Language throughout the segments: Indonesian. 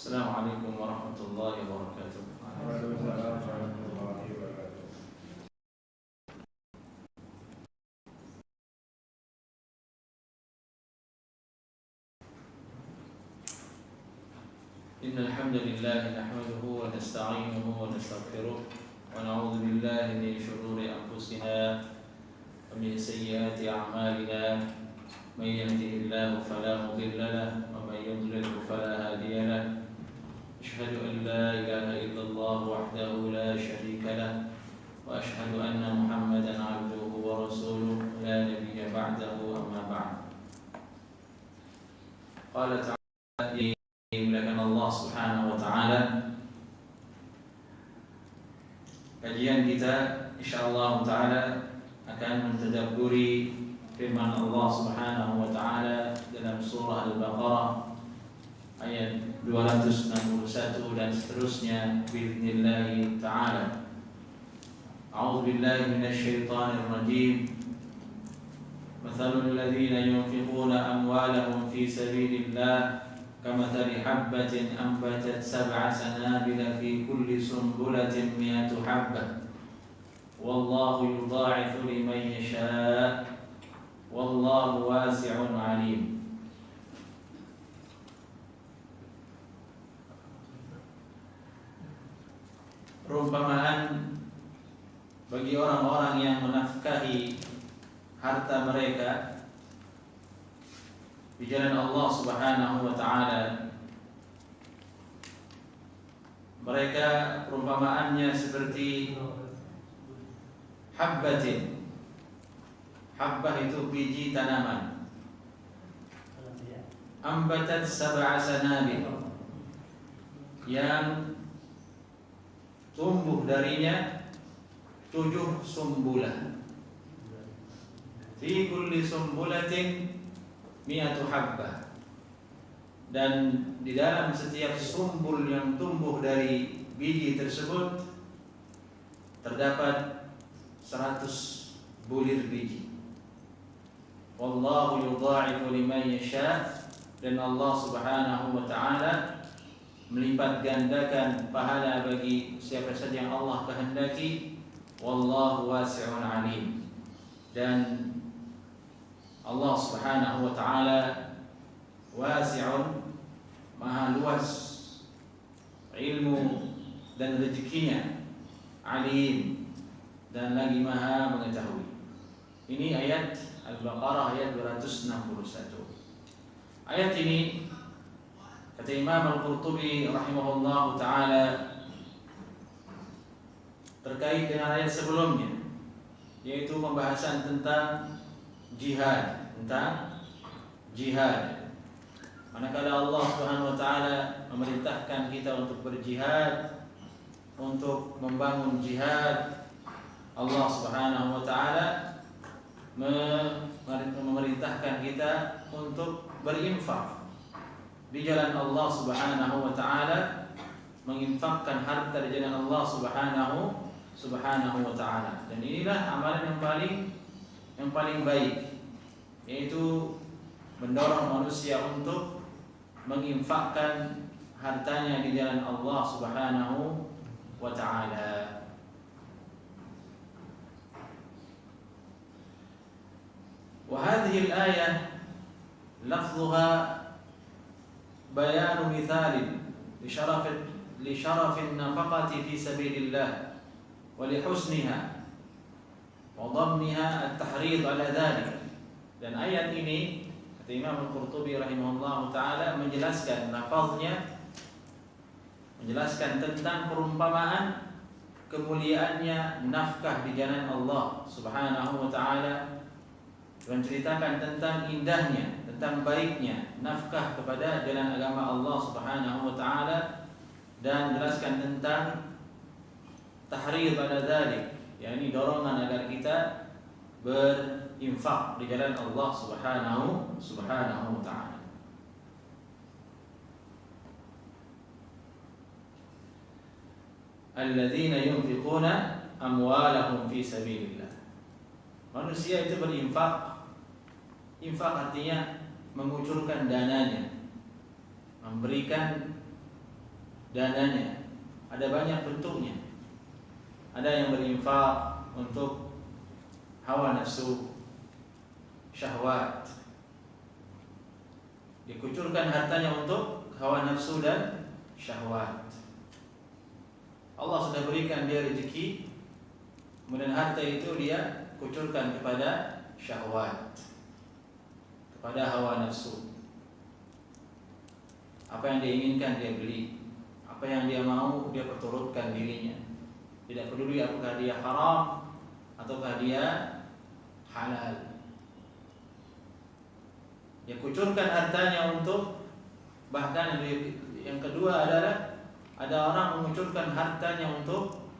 Assalamualaikum warahmatullahi wabarakatuh. Waalaikumsalam warahmatullahi wabarakatuh. Innal hamdalillah nahmaduhu wa nasta'inuhu wa nastaghfiruh wa na'udzu billahi min shururi anfusina wa min sayyiati a'malina. May yahdihillahu fala mudilla lahu wa may yudlil fala hadiya lahu. Asyhadu an la ilaha illallah wahdahu la syarika lahu wa asyhadu anna Muhammadan 'abduhu wa rasuluh la nabiyya ba'dahu amma ba'd. Qala ta'ala dimuliakan Allah Subhanahu wa taala. Kajian kita insyaallah taala akan mentadabburi firman Allah Subhanahu wa taala dalam surah Al-Baqarah ayat 261 dan seterusnya باذنillah taala. A'udzu billahi minasyaitonir rajim. Mathalul ladzina yunfiquna amwalahum fi sabilillah kamathali habbatin anbatat sab'a sanabila fi kulli sunbulatin mi'atu habbah wallahu yudha'ifu liman yasha' wallahu wasi'un 'alim. Perumpamaan bagi orang-orang yang menafkahi harta mereka di jalan Allah Subhanahu wa taala. Mereka perumpamaannya seperti habbatin. Habbah itu biji tanaman. Ambatat sab'a sanabil, yang tumbuh darinya 7 sumbulan. Fi kulli sumbulatin mi'atu habbah, dan di dalam setiap sumbul yang tumbuh dari biji tersebut terdapat 100 bulir biji. Wallahu yudha'ifu liman yasha', dan Allah Subhanahu wa taala melipat gandakan pahala bagi siapa saja yang Allah kehendaki. Wallahu wasi'un 'alim, dan Allah Subhanahu wa taala wasi'un, maha luas ilmu dan rezekinya, alim, dan lagi maha mengetahui. Ini ayat Al-Baqarah ayat 261. Ayat ini kata Imam Al-Qurtubi rahimahullahu taala terkait dengan ayat sebelumnya, yaitu pembahasan tentang jihad, Manakala Allah Subhanahu wa taala memerintahkan kita untuk berjihad, untuk membangun jihad, Allah Subhanahu wa taala memerintahkan kita untuk berinfak di jalan Allah Subhanahu wa taala, menginfakkan harta di jalan Allah Subhanahu wa taala. Dan inilah amalan yang paling baik, yaitu mendorong manusia untuk menginfakkan hartanya di jalan Allah Subhanahu wa taala. Wa hadhihi al-ayah lafdhuha bayanu mithalin li sharafin nafaqati fi sabilillah wa li husniha wa dhammiha at-tahrid ala dhalik. Dan ayat ini kata Imam Al-Qurtubi rahimahullah taala menjelaskan lafaznya, menjelaskan tentang perumpamaan kemuliaannya nafkah di jalan Allah Subhanahu wa taala, menceritakan tentang indahnya, tentang baiknya nafkah kepada jalan agama Allah Subhanahu wa taala, dan menjelaskan tentang tahrid pada dzalik, yakni dorongan agar kita berinfak di jalan Allah Subhanahu wa taala. Alladzina yunfiquna amwalahum fi sabilillah. Manusia itu berinfak. Infak artinya mengucurkan dananya, memberikan dananya. Ada banyak bentuknya. Ada yang berinfak untuk hawa nafsu, syahwat. Dikucurkan hartanya untuk hawa nafsu dan syahwat. Allah sudah berikan dia rezeki, kemudian harta itu dia kucurkan kepada syahwat, kepada hawa nafsu. Apa yang dia inginkan dia beli, apa yang dia mau dia perturutkan dirinya. Tidak peduli apakah dia haram ataukah dia halal. Dia kucurkan hartanya untuk, bahkan yang kedua adalah ada orang mengucurkan hartanya untuk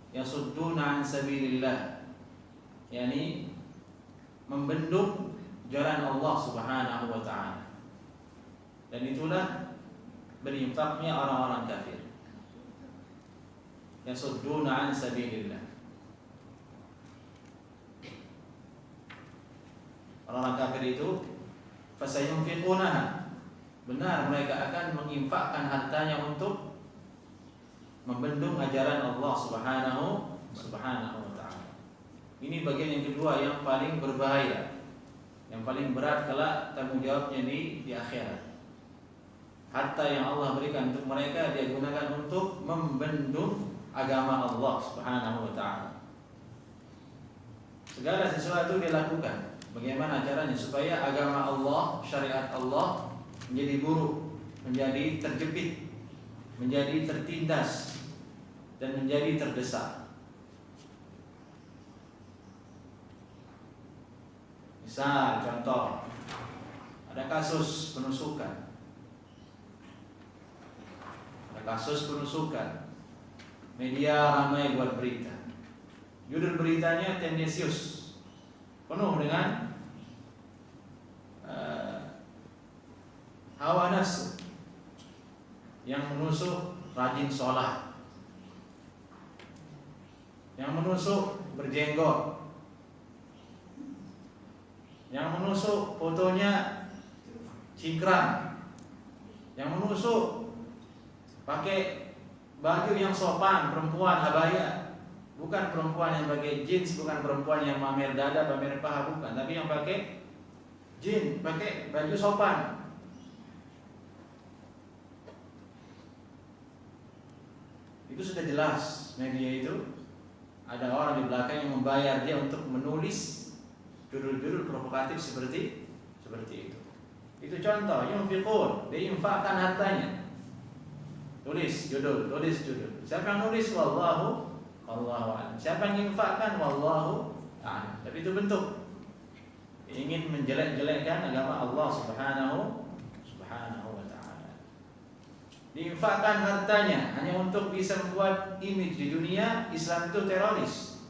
yasudduna an sabilillah, yakni membendung jalan Allah Subhanahu wa taala. Dan itulah berinfaknya orang-orang kafir. Yasudduna an sabilillah. Orang-orang kafir itu fasayunfiqunaha. Benar, mereka akan menginfakkan hartanya untuk membendung ajaran Allah Subhanahu wa taala. Ini bagian yang kedua yang paling berbahaya, yang paling berat kelak tanggung jawabnya di akhirat. Harta yang Allah berikan untuk mereka dia gunakan untuk membendung agama Allah Subhanahu wa taala. Segala sesuatu dia lakukan. Bagaimana caranya supaya agama Allah, syariat Allah menjadi buruk, menjadi terjepit, menjadi tertindas, dan menjadi terdesak. Misal contoh, ada kasus penusukan. Media ramai buat berita. Judul beritanya tendensius, penuh dengan hawa nafsu yang menusuk rajin sholat, yang menusuk berjenggot, yang menusuk fotonya cingkrang, yang menusuk pakai baju yang sopan, perempuan abaya, bukan perempuan yang pakai jeans, bukan perempuan yang pamer dada, pamer paha, bukan, tapi yang pakai jeans, pakai baju sopan. Itu sudah jelas media itu ada orang di belakang yang membayar dia untuk menulis judul-judul provokatif seperti itu. Itu contoh, yunfiqun, dia infakkan hartanya. Tulis judul. Siapa yang nulis? Wallahu a'lam. Siapa yang infakkan? Wallahu a'lam. Tapi itu bentuk ingin menjelek-jelekkan agama Allah Subhanahu wa ta'ala. Diinfakkan hartanya hanya untuk bisa membuat image di dunia Islam itu teroris.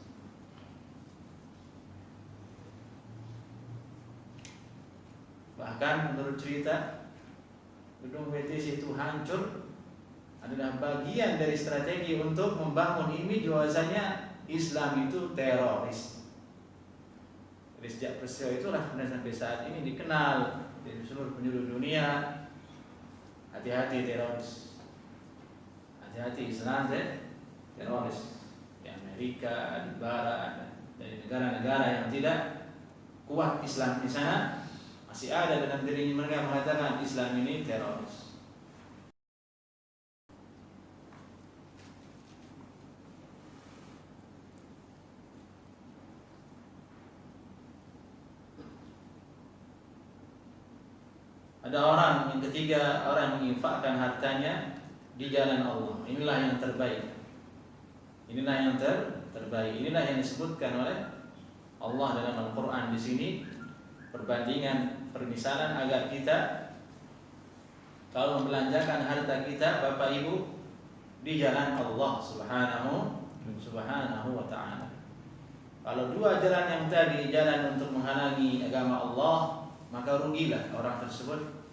Bahkan menurut cerita, gedung BTS itu hancur adalah bagian dari strategi untuk membangun image bahwasanya Islam itu teroris. Jadi sejak peristiwa itulah kemudian sampai saat ini dikenal di seluruh penjuru dunia. Hati-hati teroris, hati-hati Islam teroris. Di Amerika, di Barat, dari negara-negara yang tidak kuat Islam di sana, masih ada dalam dirinya mereka mengatakan Islam ini teroris. Ada orang yang ketiga, orang yang menginfakkan hartanya di jalan Allah. Inilah yang terbaik. Inilah yang terbaik. Inilah yang disebutkan oleh Allah dalam Al-Quran di sini. Perbandingan, permisalan agar kita kalau membelanjakan harta kita, Bapak Ibu, di jalan Allah Subhanahu wa ta'ala. Kalau dua jalan yang tadi, jalan untuk menghalangi agama Allah, maka rugilah orang tersebut.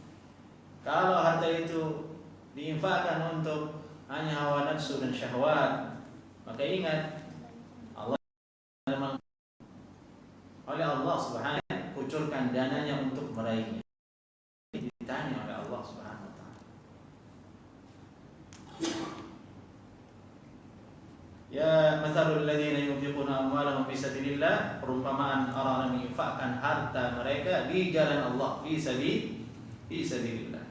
Kalau harta itu diinfakkan untuk hanya hawa nafsu dan syahwat, maka ingat Allah oleh Allah Subhanahu wa ta'ala kucurkan dananya untuk meraihnya. Ditanya oleh Allah Subhanahu wa ta'ala. mathalul ladzina yunfiquna amwalahum fi sabilillah, perumpamaan orang yang menginfakkan harta mereka di jalan Allah, fi sabilillah.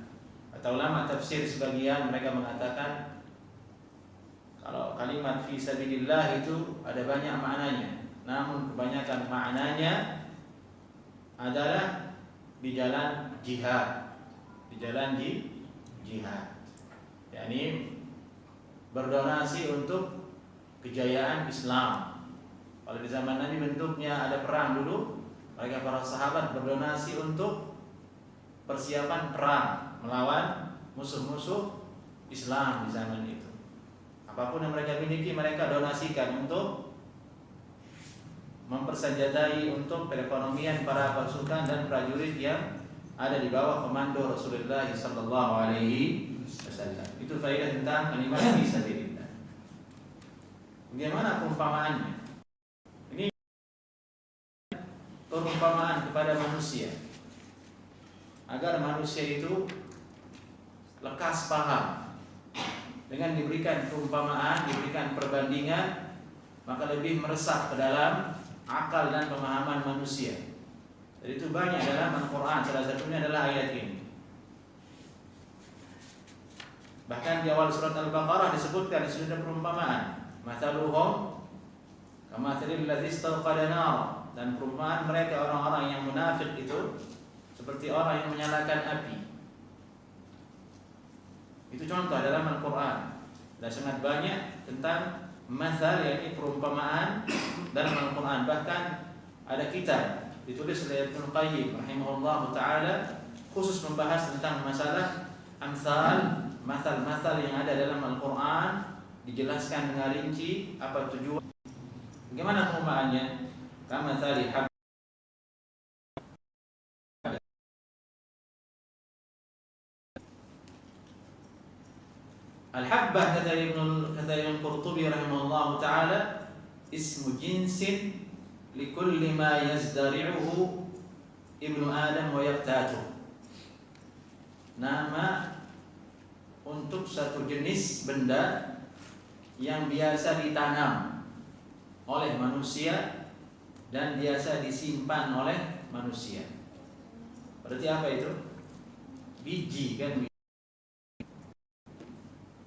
Atau ulama tafsir sebagian mereka mengatakan kalau kalimat fi sabilillah itu ada banyak maknanya, namun kebanyakan maknanya adalah di jalan jihad, jihad. yakni berdonasi untuk kejayaan Islam. Kalau di zaman Nabi bentuknya ada perang dulu, mereka para sahabat berdonasi untuk persiapan perang melawan musuh-musuh Islam di zaman itu. Apapun yang mereka miliki mereka donasikan untuk mempersenjatai untuk perekonomian para pasukan dan prajurit yang ada di bawah komando Rasulullah sallallahu alaihi wasallam. Itu faedah tentang kalimat fi sabilillah. Bagaimana perumpamaannya? Ini perumpamaan kepada manusia agar manusia itu lekas paham. Dengan diberikan perumpamaan, diberikan perbandingan, maka lebih meresap ke dalam akal dan pemahaman manusia. Jadi itu banyak dalam Al-Quran. Salah satunya adalah ayat ini. Bahkan di awal surat Al-Baqarah disebutkan di sini ada perumpamaan. Mathaluhum kamathalil ladzi istawqada nar, dan perumpamaan mereka orang-orang yang munafik itu seperti orang yang menyalakan api. Itu contoh dalam Al-Quran. Dan sangat banyak tentang mathal, yakni perumpamaan dalam Al-Quran. Bahkan ada kitab ditulis oleh Ibnu Qayyim rahimahullah taala khusus membahas tentang masalah amsal, mathal-mathal yang ada dalam Al-Quran, dijelaskan dengan rinci apa tujuan. Bagaimana perumpamaannya? Kama tali hab Al-habbah, kata Ibnu Qurtubi rahimahullah taala, ismu jinsin likulli ma yazdari'uhu ibnu Adam wa yaqtatuh. Nama untuk satu jenis benda yang biasa ditanam oleh manusia dan biasa disimpan oleh manusia. Berarti apa itu? Biji kan?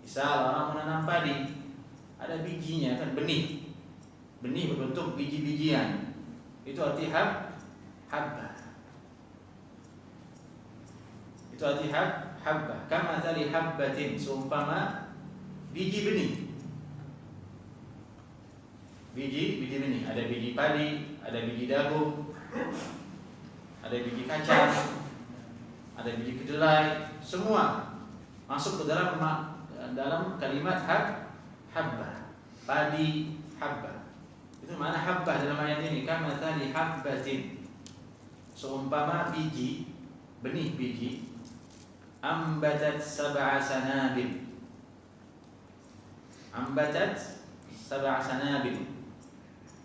Misal orang menanam padi, ada bijinya kan, benih berbentuk biji-bijian. Itu arti habbah. Itu arti habbah. Kama tali habbatin, seumpama biji benih. Biji benih. Ada biji padi, ada biji jagung, ada biji kacang, ada biji kedelai. Semua masuk ke dalam kalimat habbah. Padi habbah. Itu mana habbah dalam ayat ini? Kama tali habbatin, seumpama biji, benih biji. Ambatat sab'a sanabil.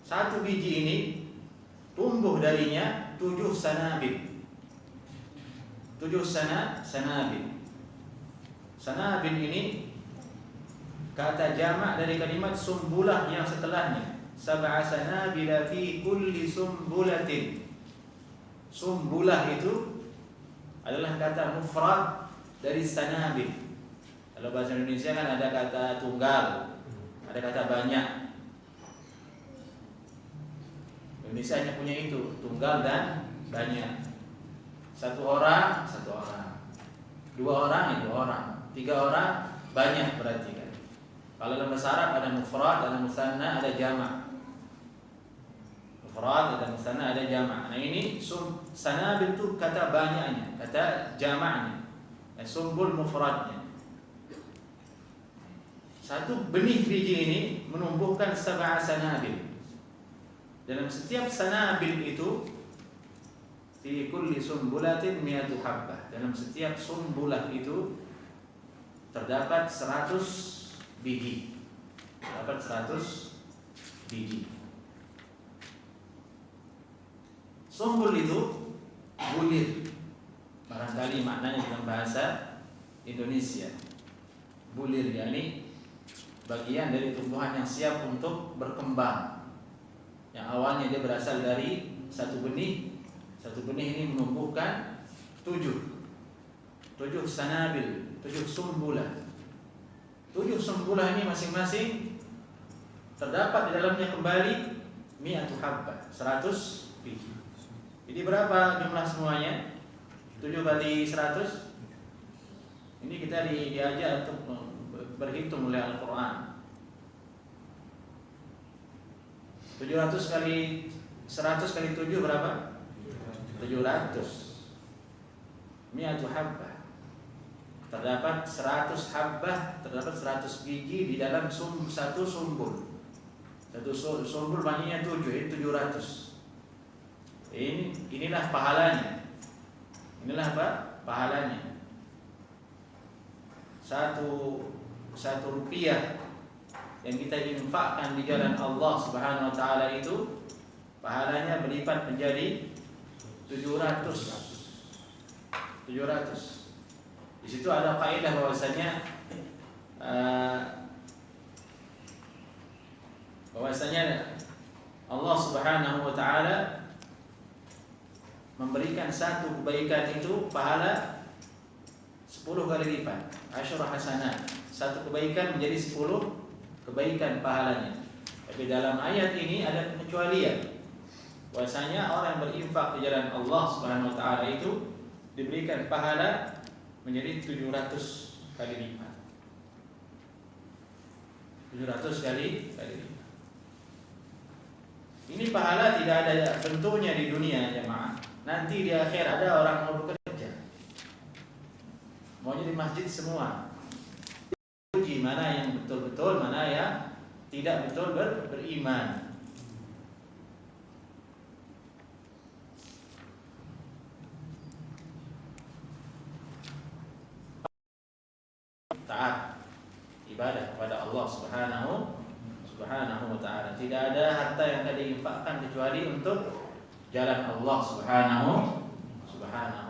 Satu biji ini tumbuh darinya 7 sanabil. 7 sanabil. Sanabil ini kata jamak dari kalimat sumbulah yang setelahnya. Sab'a sanabila fi kulli sumbulatin. Sumbulah itu adalah kata mufrad dari sanabil. Kalau bahasa Indonesia kan ada kata tunggal, ada kata banyak. Indonesia hanya punya itu, tunggal dan banyak. Satu orang, dua orang, 3 orang, banyak berarti kan. Kalau dalam bahasa Arab ada mufrad, ada musanna, ada jamak. Mufrad, ada musanna, ada jamak. Nah ini sanabil itu kata banyaknya, kata jamaknya, sumbul mufradnya. Satu benih biji ini menumbuhkan 7 sanabil. Dalam setiap sanabil itu fi kulli sumbulatin 100 habbah. Dalam setiap sumbulah itu terdapat 100 biji. Terdapat 100 biji. Sumbul itu bulir. Barangkali maknanya dalam bahasa Indonesia. Bulir yakni bagian dari tumbuhan yang siap untuk berkembang. Yang awalnya dia berasal dari satu benih ini menumbuhkan 7 sanabil, 7 sumbulah. 7 sumbulah ini masing-masing terdapat di dalamnya kembali 100 habbah, 100 biji. Jadi berapa jumlah semuanya? 7 kali 100. Ini kita diajak untuk berhitung oleh Al-Quran. 700 kali 100 kali 7 berapa? 700. 100 habbah. Terdapat 100 habbah, terdapat 100 biji di dalam satu sumbul. Satu sumbul banyaknya 7, 700. Inilah pahalanya. Inilah apa? Pahalanya. Satu rupiah yang kita infakkan di jalan Allah Subhanahu wa taala itu pahalanya berlipat menjadi 700. Di situ ada kaidah bahwasanya Allah Subhanahu wa taala memberikan satu kebaikan itu pahala 10 kali lipat. Asyra hasanat. Satu kebaikan menjadi 10 kebaikan pahalanya. Tapi dalam ayat ini ada pengecualian. Bahwasanya orang yang berinfak di jalan Allah Subhanahu wa taala itu diberikan pahala menjadi 700 kali lipat. 700 kali lipat. Ini pahala tidak ada bentuknya di dunia, jemaah. Nanti di akhir ada orang mau bekerja, maunya di masjid semua. Uji mana yang betul-betul, mana yang tidak betul beriman. Taat ibadah kepada Allah Subhanahu wa taala. Tidak ada harta yang tadi infakkan kecuali untuk jalan Allah Subhanahu wa taala.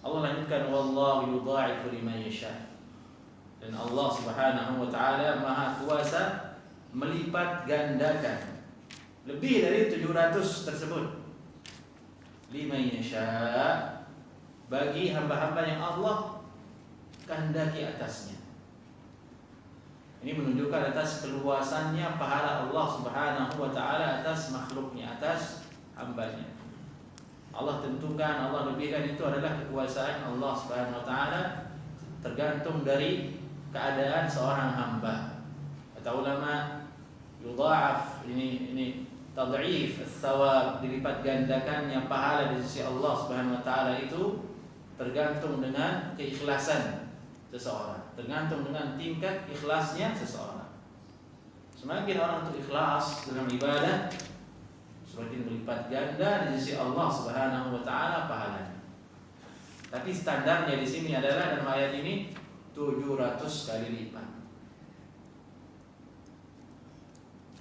Allah lanjutkan, wallahu yudha'ifu liman yasha. Dan Allah Subhanahu wa taala Maha Kuasa melipat gandakan lebih dari 700 tersebut. Liman yasha, bagi hamba-hamba yang Allah kehendaki atasnya. Ini menunjukkan atas keluasannya pahala Allah Subhanahu wa taala atas makhluknya, atas hambanya. Allah tentukan, Allah lebihkan, itu adalah kekuasaan Allah Subhanahu wa taala, tergantung dari keadaan seorang hamba. Kata ulama, yudha'af, ini tad'if ats-tsawab, dilipat gandakannya pahala di sisi Allah Subhanahu wa taala itu tergantung dengan keikhlasan seseorang, tergantung dengan tingkat ikhlasnya seseorang. Semakin orang itu ikhlas dalam ibadah, semakin berlipat ganda di sisi Allah Subhanahu wa taala pahalanya. Tapi standarnya di sini adalah dalam ayat ini 700 kali lipat.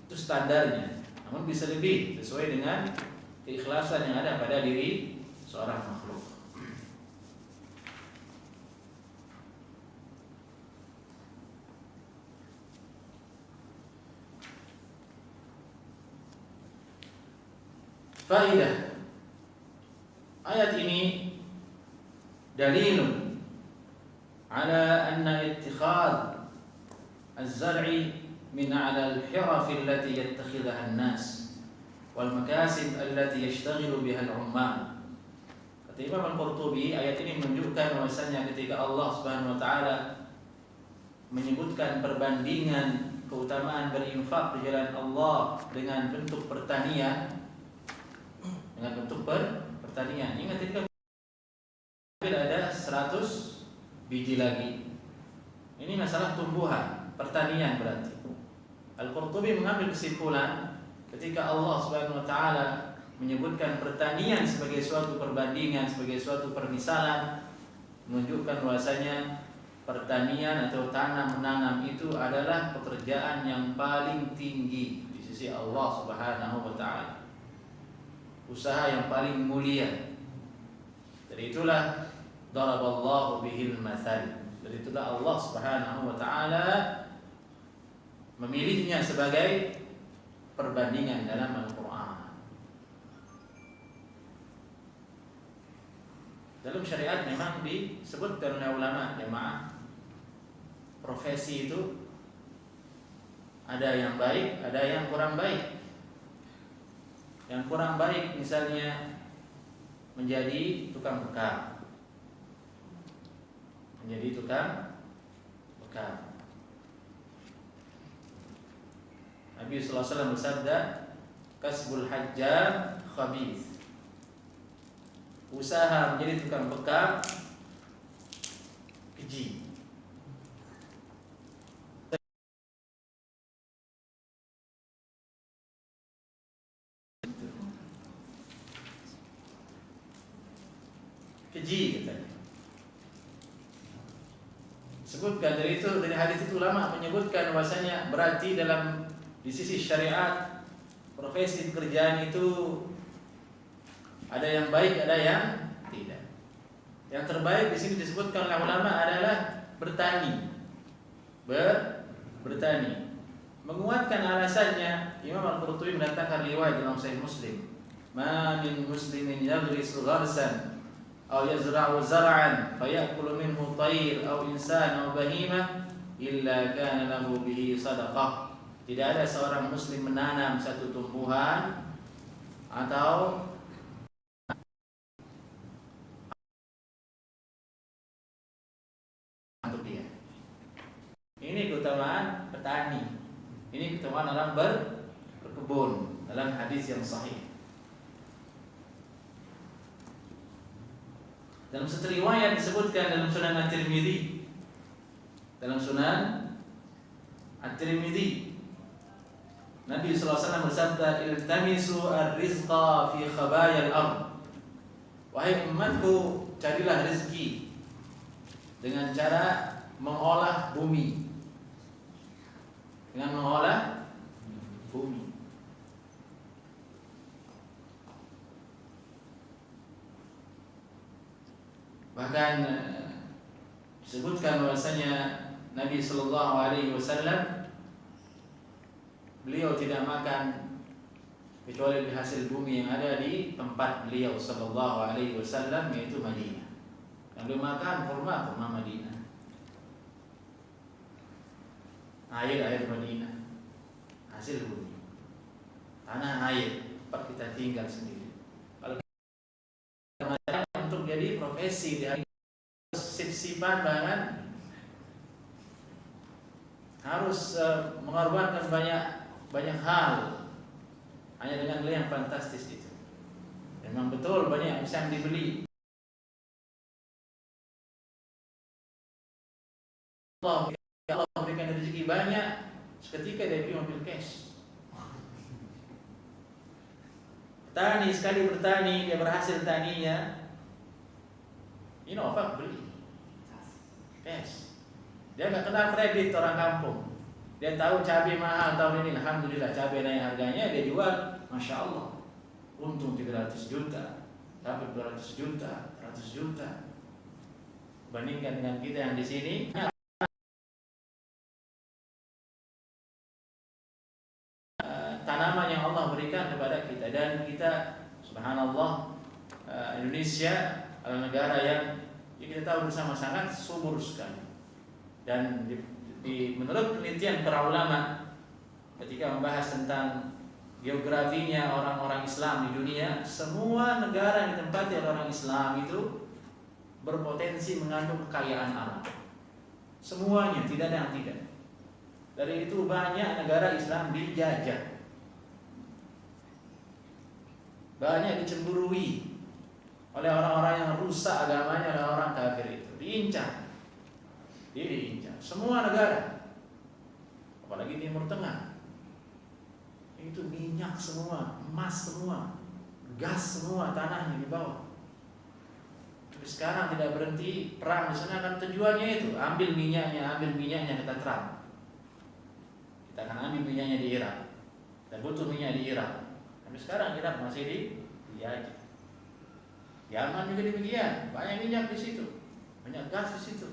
Itu standarnya. Namun bisa lebih sesuai dengan keikhlasan yang ada pada diri seorang makhluk. Faidah ayat ini dalilun ala anna ittikhad az-zar'i min ala al-hiraf allati yattakhidhaha an-nas wal makasib allati yashtaghilu biha al-ummal. Kata Imam Al-Qurtubi, ayat ini menunjukkan bahwasanya ketika Allah Subhanahu wa taala menyebutkan perbandingan keutamaan berinfak di jalan Allah dengan bentuk pertanian, ingat ketika ada 100 biji lagi. Ini masalah tumbuhan, pertanian berarti. Al-Qurtubi mengambil kesimpulan ketika Allah Subhanahu wa taala menyebutkan pertanian sebagai suatu perbandingan, sebagai suatu permisalan, menunjukkan bahwasanya pertanian atau tanam menanam itu adalah pekerjaan yang paling tinggi di sisi Allah Subhanahu wa taala. Usaha yang paling mulia. Jadi itulah daraballahu bihil mathal, Dan itulah Allah Subhanahu wa taala memilihnya sebagai perbandingan dalam Al-Qur'an. Dalam syariat memang disebutkan oleh ulama jamaah, profesi itu ada yang baik, ada yang kurang baik. Yang kurang baik misalnya menjadi tukang bekal. Menjadi tukang bekal. Nabi sallallahu alaihi wasallam bersabda, kasbul hajjam khabith. Usaha menjadi tukang bekal keji. Keji katanya. Sebutkan dari hadis itu ulama menyebutkan bahwasanya berarti di sisi syariat profesi pekerjaan itu ada yang baik, ada yang tidak. Yang terbaik di sini disebutkan oleh ulama adalah bertani. Bertani. Menguatkan alasannya, Imam Al-Qurtubi mendatangkan riwayat dalam Sahih Muslim. Ma min muslimin yaghrisu gharsan aw yazra'u zar'an fayakulu minhu tayr aw insan aw bahimah illa kana lahu bihi sadaqah. Tidak ada seorang muslim menanam satu tumbuhan atau untuk dia. Ini keutamaan petani. Ini keutamaan orang berkebun dalam hadis yang sahih. Dalam satu riwayat disebutkan dalam Sunan At-Tirmidzi. Dalam Sunan At-Tirmidzi Nabi sallallahu alaihi wasallam bersabda, "Iltamisu ar-rizqa fi khabayal ardh." Wahai umatku, carilah rezeki dengan cara mengolah bumi. Dengan mengolah bumi. Bahkan disebutkan bahwasanya Nabi sallallahu alaihi wasallam beliau tidak makan kecuali dari hasil bumi yang ada di tempat beliau sallallahu alaihi wasallam, yaitu Madinah. Yang beliau makan kurma Madinah. Air Madinah. Hasil bumi. Tanah air tempat kita tinggal sendiri. Kalau kita untuk jadi profesi di sip-sipan bahkan harus mengorbankan banyak hal hanya dengan nilai yang fantastis itu. Memang betul banyak yang bisa dibeli. Allah memberikan rezeki banyak, seketika dia beli mobil cash. Petani sekali bertani, dia berhasil taninya, Innova beli cash. Dia nggak kenal kredit orang kampung. Dia tahu cabai mahal tahun ini, alhamdulillah cabai naik harganya, dia jual, masya Allah, untung 300 juta, dapat 200 juta, 100 juta. Bandingkan dengan kita yang di sini, tanaman yang Allah berikan kepada kita, dan kita, subhanallah, Indonesia adalah negara yang kita tahu bersama sangat subur sekali. Dan menurut penelitian para ulama ketika membahas tentang geografinya orang-orang Islam di dunia, semua negara yang ditempati oleh orang Islam itu berpotensi mengandung kekayaan alam. Semuanya, tidak ada yang tidak. Dari itu banyak negara Islam dijajah, banyak dicemburui oleh orang-orang yang rusak agamanya, oleh orang kafir itu, diincar. Semua negara, apalagi Timur Tengah, itu minyak semua, emas semua, gas semua, tanahnya di bawah. Tapi sekarang tidak berhenti perang di sana, kan tujuannya itu ambil minyaknya kata Trump. Kita akan ambil minyaknya di Irak, kita butuh minyak di Irak. Tapi sekarang Irak masih dijajah. Yaman juga demikian, banyak minyak di situ, banyak gas di situ.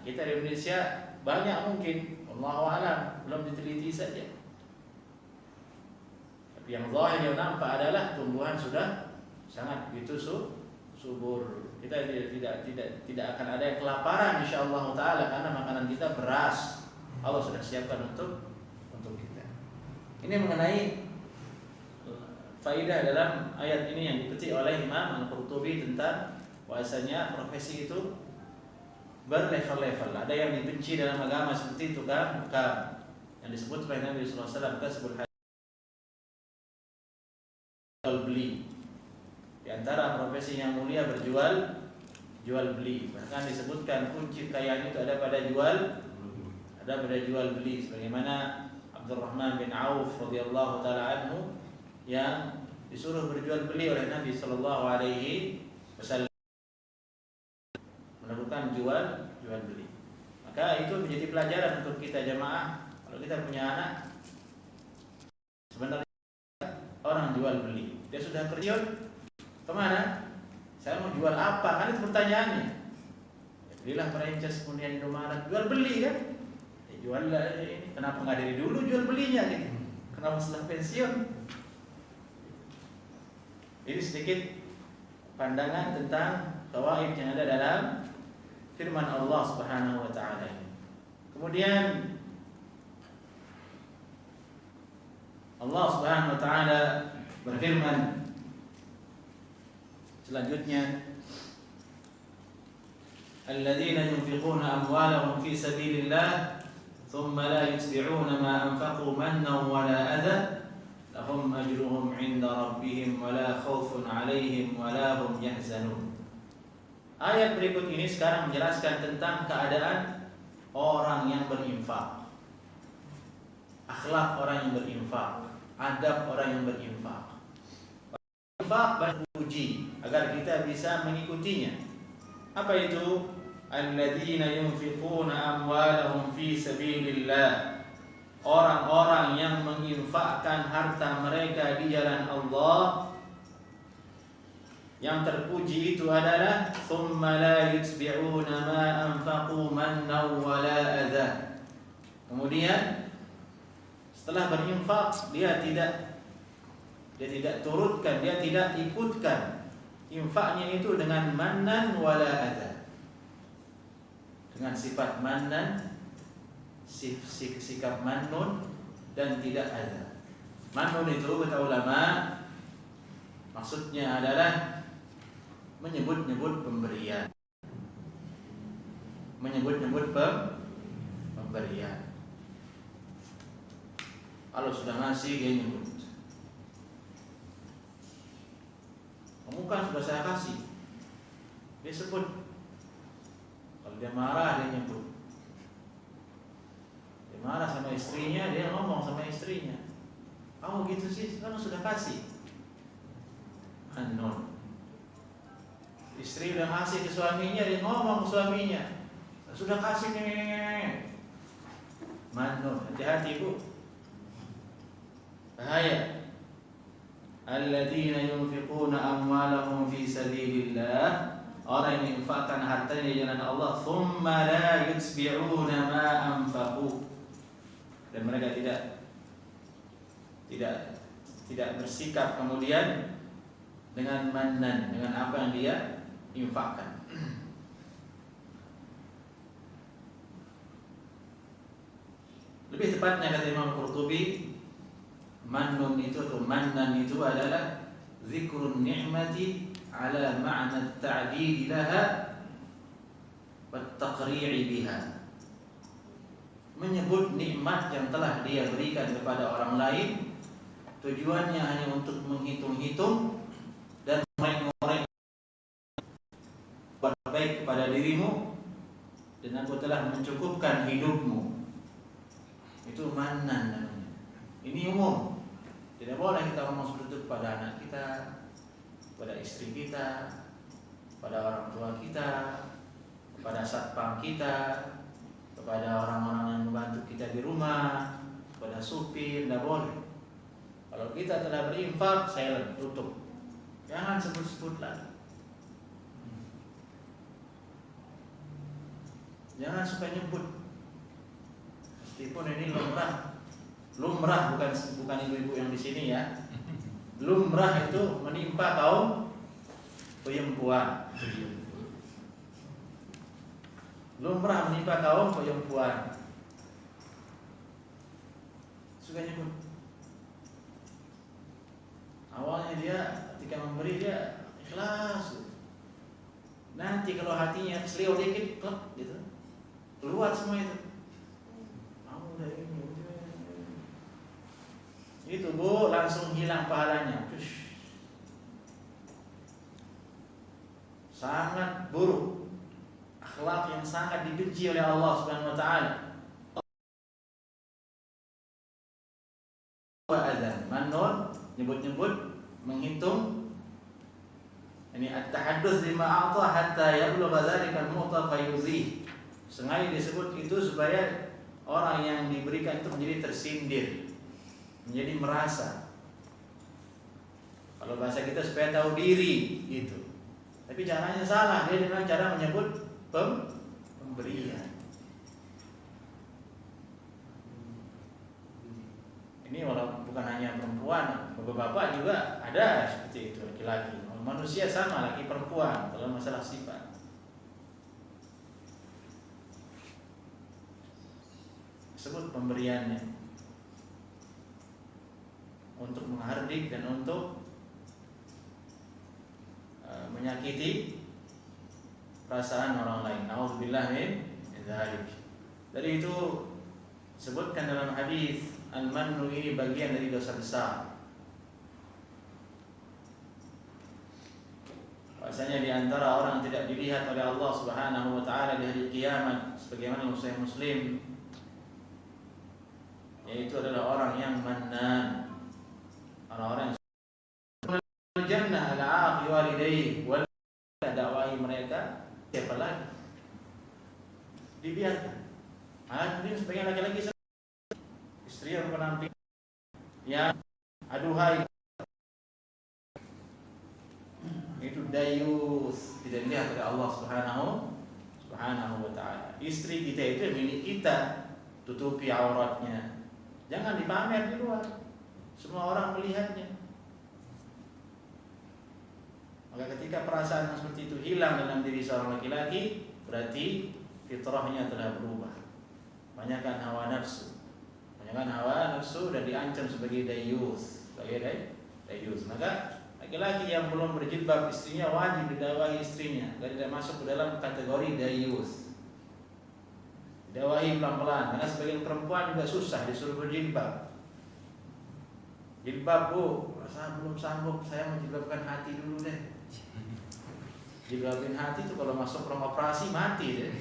kita di Indonesia banyak mungkin, wallahu a'lam, belum diteliti saja. Tapi yang zahir yang nampak adalah tumbuhan sudah sangat begitu subur. Kita tidak akan ada yang kelaparan insyaallah taala karena makanan kita beras. Allah sudah siapkan untuk kita. Ini mengenai faidah dalam ayat ini yang dipetik oleh Imam Al-Qurtubi tentang bahasanya profesi itu berlevel-level. Ada yang dibenci dalam agama seperti tukang yang disebut oleh Nabi sallallahu alaihi wasallam kasbul jual beli. Di antara profesi yang mulia jual beli. Bahkan disebutkan kunci kekayaan itu ada pada jual beli. Sebagaimana Abdurrahman bin Auf radhiyallahu taala anhu yang disuruh berjual beli oleh Nabi sallallahu alaihi wasallam, melakukan jual beli. Maka itu menjadi pelajaran untuk kita jamaah. Kalau kita punya anak, sebenarnya orang jual beli, dia sudah kerja kemana? Saya mau jual apa? Kan itu pertanyaannya. Ya, belilah franchise kemudian Indomaret, jual beli kan? Ya, jual ini. Kenapa nggak dari dulu jual belinya gitu? Kenapa setelah pensiun? Ini sedikit pandangan tentang fawaid yang ada dalam firman Allah Subhanahu wa taala ini. Kemudian Allah Subhanahu wa taala berfirman selanjutnya, alladzina yunfiquna amwalahum fi sabilillah thumma la yutbi'una ma anfaqu mannan wa la adha lahum ajruhum 'inda rabbihim wa la khaufun 'alaihim wa la hum yahzanun. Ayat berikut ini sekarang menjelaskan tentang keadaan orang yang berinfak, akhlak orang yang berinfak, adab orang yang berinfak. Infak berpuji agar kita bisa mengikutinya. Apa itu? Alladzina yunfiquna amwalahum fi sabilillah. Orang-orang yang menginfakkan harta mereka di jalan Allah. Yang terpuji itu adalah thumma la yutbi'una ma anfaqu mannan wa la adha. Kemudian setelah berinfak dia tidak turutkan, dia tidak ikutkan infaknya itu dengan mannan wala adha, dengan sifat mannan, sikap mannun dan tidak adha. Mannun itu kata ulama maksudnya adalah menyebut-nyebut pemberian, pemberian. Kalau sudah ngasih dia nyebut, kamu kan sudah saya kasih, dia sebut. Kalau dia marah dia nyebut. Dia marah sama istrinya, dia ngomong sama istrinya, kamu gitu sih, kamu sudah kasih. Anon. Istri udah ngasih ke suaminya, dia ngomong ke suaminya, sudah kasih nih. Manon, hati-hati bu, bahaya. Alladzina yunfiquna amwalahum fi sabilillah, orang yang menginfakkan hartanya di jalan Allah, thumma la yutbi'una ma anfaqu, dan mereka tidak bersikap kemudian dengan mannan, dengan apa yang dia infakkan. Lebih tepatnya kata Imam Qurtubi, mannun itu atau mannan itu adalah zikrun ni'mati ala ma'na at-ta'did laha wa at-taqri'i biha. Menyebut nikmat yang telah dia berikan kepada orang lain, tujuannya hanya untuk menghitung-hitung dan mengorek buat baik kepada dirimu, dan aku telah mencukupkan hidupmu. Itu mannan namanya. Ini umum. Tidak boleh kita ngomong seperti itu kepada anak kita, kepada istri kita, kepada orang tua kita, kepada satpam kita, kepada orang-orang yang membantu kita di rumah, kepada supir. Tidak boleh. Kalau kita telah berinfak, silent, tutup. Jangan sebut-sebut lagi. Jangan suka nyebut. Meskipun ini lumrah bukan ibu-ibu yang di sini ya. Lumrah itu menimpa kaum perempuan. Lumrah menimpa kaum perempuan. Suka nyebut. Awalnya dia ketika memberi dia ikhlas. Nanti kalau hatinya selio dikit, klep gitu, keluar semua itu. Kamu udah ini. Itu Bu, langsung hilang pahalanya. Sangat buruk. Akhlak yang sangat dibenci oleh Allah Subhanahu wa taala. Adzan, manun, nyebut-nyebut, menghitung. Ini at-tahadduts bima a'ta hatta yablugha dzalika al-mu'ta fayuzi. Sengaja disebut itu supaya orang yang diberikan itu menjadi tersindir, menjadi merasa. Kalau bahasa kita supaya tahu diri gitu. Tapi caranya salah, dia dengan cara menyebut pemberian. Ini walaupun bukan hanya perempuan, bapak-bapak juga ada seperti itu, laki-laki. Manusia sama, laki perempuan dalam masalah sifat. Sebut pemberiannya untuk menghardik dan untuk menyakiti perasaan orang lain. Nauzubillah min dzalik. Dari itu sebutkan dalam hadis, al-mannu ini bagian dari dosa besar. Bahasanya di antara orang yang tidak dilihat oleh Allah Subhanahu wa taala di hari kiamat sebagaimana Sahih Muslim, yaitu adalah orang yang mannan. Orang-orang yang jannah ala aqi walidayhi wal dakwahi mereka siapa lagi? Dibiarkan. Mungkin sebagian laki-laki istri yang penampil yang aduhai itu dayus, tidak dilihat oleh Allah Subhanahu wa taala. Istri kita itu milik kita, tutupi auratnya. Jangan dipamer di luar. Semua orang melihatnya. Maka ketika perasaan yang seperti itu hilang dalam diri seorang laki-laki, berarti fitrahnya telah berubah. Banyakkan hawa nafsu. Banyakkan hawa nafsu dan diancam sebagai dayus. Maka laki-laki yang belum berjilbab, istrinya wajib didakwahi istrinya, dan tidak masuk ke dalam kategori dayus. Didakwahi pelan-pelan, karena sebagian perempuan juga susah disuruh berjilbab. Jilbab Bu, saya belum sanggup, saya mau jilbabkan hati dulu deh. Jilbabin hati itu kalau masuk ruang operasi mati deh.